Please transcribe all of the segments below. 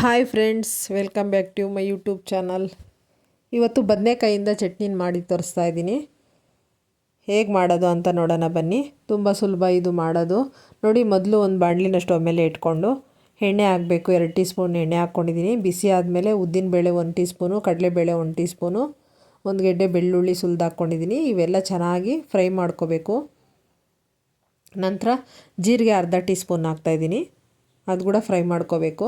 Hi friends, welcome back to my YouTube channel. ಇವತ್ತು ಬದನೆಕಾಯಿಂದ ಚಟ್ನಿನ ಮಾಡಿ ತೋರಿಸ್ತಾ ಇದ್ದೀನಿ. ಹೇಗೆ ಮಾಡೋದು ಅಂತ ನೋಡೋಣ ಬನ್ನಿ. ತುಂಬ ಸುಲಭ ಇದು ಮಾಡೋದು. ನೋಡಿ, ಮೊದಲು ಒಂದು ಬಾಣಲಿನ ಸ್ಟವ್ ಮೇಲೆ ಇಟ್ಕೊಂಡು ಎಣ್ಣೆ ಹಾಕಬೇಕು. 2 ಟೀ ಸ್ಪೂನ್ ಎಣ್ಣೆ ಹಾಕ್ಕೊಂಡಿದ್ದೀನಿ. ಬಿಸಿ ಆದಮೇಲೆ ಉದ್ದಿನಬೇಳೆ 1 ಟೀ ಸ್ಪೂನು, ಕಡಲೆಬೇಳೆ 1 ಟೀ ಸ್ಪೂನು, 1 ಗೆಡ್ಡೆ ಬೆಳ್ಳುಳ್ಳಿ ಸುಲಿದು ಹಾಕ್ಕೊಂಡಿದ್ದೀನಿ. ಇವೆಲ್ಲ ಚೆನ್ನಾಗಿ ಫ್ರೈ ಮಾಡ್ಕೋಬೇಕು. ನಂತರ ಜೀರಿಗೆ ಅರ್ಧ ಟೀ ಸ್ಪೂನ್ ಹಾಕ್ತಾಯಿದ್ದೀನಿ. ಅದು ಕೂಡ ಫ್ರೈ ಮಾಡ್ಕೋಬೇಕು.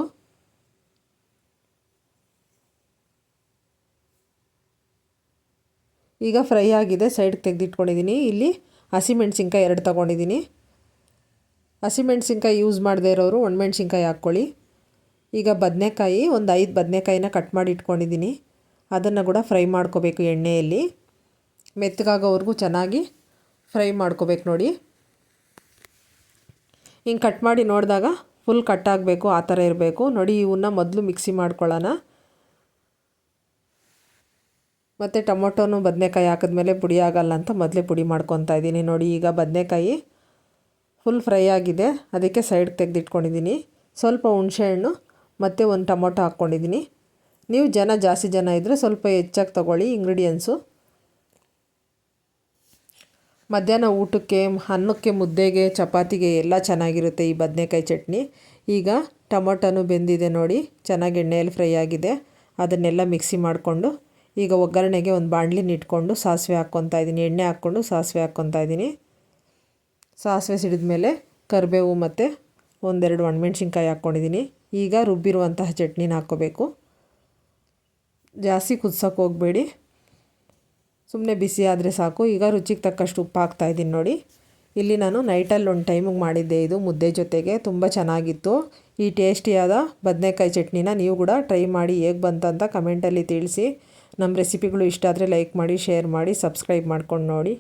ಈಗ ಫ್ರೈ ಆಗಿದೆ, ಸೈಡ್ಗೆ ತೆಗೆದಿಟ್ಕೊಂಡಿದ್ದೀನಿ. ಇಲ್ಲಿ ಹಸಿಮೆಣ್ಸಿನ್ಕಾಯಿ 2 ತೊಗೊಂಡಿದ್ದೀನಿ. ಹಸಿಮೆಣ್ಸಿನ್ಕಾಯಿ ಯೂಸ್ ಮಾಡದೇ ಇರೋರು ಒಣಮೆಣ್ಸಿನ್ಕಾಯಿ ಹಾಕ್ಕೊಳ್ಳಿ. ಈಗ ಬದನೆಕಾಯಿ ಒಂದು 5 ಬದನೆಕಾಯಿನ ಕಟ್ ಮಾಡಿ ಇಟ್ಕೊಂಡಿದ್ದೀನಿ. ಅದನ್ನು ಕೂಡ ಫ್ರೈ ಮಾಡ್ಕೋಬೇಕು ಎಣ್ಣೆಯಲ್ಲಿ. ಮೆತ್ತಗಾಗೋವರೆಗೂ ಚೆನ್ನಾಗಿ ಫ್ರೈ ಮಾಡ್ಕೋಬೇಕು. ನೋಡಿ, ಹಿಂಗೆ ಕಟ್ ಮಾಡಿ ನೋಡಿದಾಗ ಫುಲ್ ಕಟ್ ಆಗಬೇಕು, ಆ ಥರ ಇರಬೇಕು. ನೋಡಿ, ಇವನ್ನ ಮೊದಲು ಮಿಕ್ಸಿ ಮಾಡ್ಕೊಳ್ಳೋಣ. ಮತ್ತು ಟೊಮೊಟೊನು ಬದನೆಕಾಯಿ ಹಾಕಿದ್ಮೇಲೆ ಪುಡಿ ಆಗೋಲ್ಲ ಅಂತ ಮೊದಲೇ ಪುಡಿ ಮಾಡ್ಕೊತಾ ಇದ್ದೀನಿ. ನೋಡಿ, ಈಗ ಬದನೆಕಾಯಿ ಫುಲ್ ಫ್ರೈ ಆಗಿದೆ, ಅದಕ್ಕೆ ಸೈಡ್ಗೆ ತೆಗೆದಿಟ್ಕೊಂಡಿದ್ದೀನಿ. ಸ್ವಲ್ಪ ಹುಣಸೆಹಣ್ಣು ಮತ್ತು ಒಂದು ಟೊಮೊಟೊ ಹಾಕ್ಕೊಂಡಿದ್ದೀನಿ. ನೀವು ಜಾಸ್ತಿ ಜನ ಇದ್ದರೆ ಸ್ವಲ್ಪ ಹೆಚ್ಚಾಗಿ ತೊಗೊಳ್ಳಿ ಇಂಗ್ರೀಡಿಯೆಂಟ್ಸು. ಮಧ್ಯಾಹ್ನ ಊಟಕ್ಕೆ, ಅನ್ನಕ್ಕೆ, ಮುದ್ದೆಗೆ, ಚಪಾತಿಗೆ ಎಲ್ಲ ಚೆನ್ನಾಗಿರುತ್ತೆ ಈ ಬದನೆಕಾಯಿ ಚಟ್ನಿ. ಈಗ ಟೊಮೊಟೊನು ಬೆಂದಿದೆ ನೋಡಿ, ಚೆನ್ನಾಗಿ ಎಣ್ಣೆಯಲ್ಲಿ ಫ್ರೈ ಆಗಿದೆ. ಅದನ್ನೆಲ್ಲ ಮಿಕ್ಸಿ ಮಾಡಿಕೊಂಡು ಈಗ ಒಗ್ಗರಣೆಗೆ ಒಂದು ಬಾಣಲಿನ ಇಟ್ಕೊಂಡು ಸಾಸಿವೆ ಹಾಕ್ಕೊತಾ ಇದ್ದೀನಿ. ಎಣ್ಣೆ ಹಾಕ್ಕೊಂಡು ಸಾಸಿವೆ ಹಾಕ್ಕೊತಾ ಇದ್ದೀನಿ. ಸಾಸಿವೆ ಸಿಡಿದ ಮೇಲೆ ಕರಿಬೇವು ಮತ್ತು 1-2 ಒಣಮೆಣ್ಸಿನ್ಕಾಯಿ ಹಾಕ್ಕೊಂಡಿದ್ದೀನಿ. ಈಗ ರುಬ್ಬಿರುವಂತಹ ಚಟ್ನಿನ ಹಾಕ್ಕೋಬೇಕು. ಜಾಸ್ತಿ ಕುದಿಸೋಕೆ ಹೋಗಬೇಡಿ, ಸುಮ್ಮನೆ ಬಿಸಿ ಆದರೆ ಸಾಕು. ಈಗ ರುಚಿಗೆ ತಕ್ಕಷ್ಟು ಉಪ್ಪು ಹಾಕ್ತಾಯಿದ್ದೀನಿ. ನೋಡಿ, ಇಲ್ಲಿ ನಾನು ನೈಟಲ್ಲಿ ಒಂದು ಟೈಮಿಗೆ ಮಾಡಿದ್ದೆ. ಇದು ಮುದ್ದೆ ಜೊತೆಗೆ ತುಂಬ ಚೆನ್ನಾಗಿತ್ತು. ಈ ಟೇಸ್ಟಿಯಾದ ಬದನೆಕಾಯಿ ಚಟ್ನಿನ ನೀವು ಕೂಡ ಟ್ರೈ ಮಾಡಿ ಹೇಗೆ ಬಂತಂತ ಕಮೆಂಟಲ್ಲಿ ತಿಳಿಸಿ. ನಮ್ಮ ರೆಸಿಪಿಗಳು ಇಷ್ಟ ಆದರೆ ಲೈಕ್ ಮಾಡಿ, ಶೇರ್ ಮಾಡಿ, ಸಬ್ಸ್ಕ್ರೈಬ್ ಮಾಡ್ಕೊಂಡು ನೋಡಿ.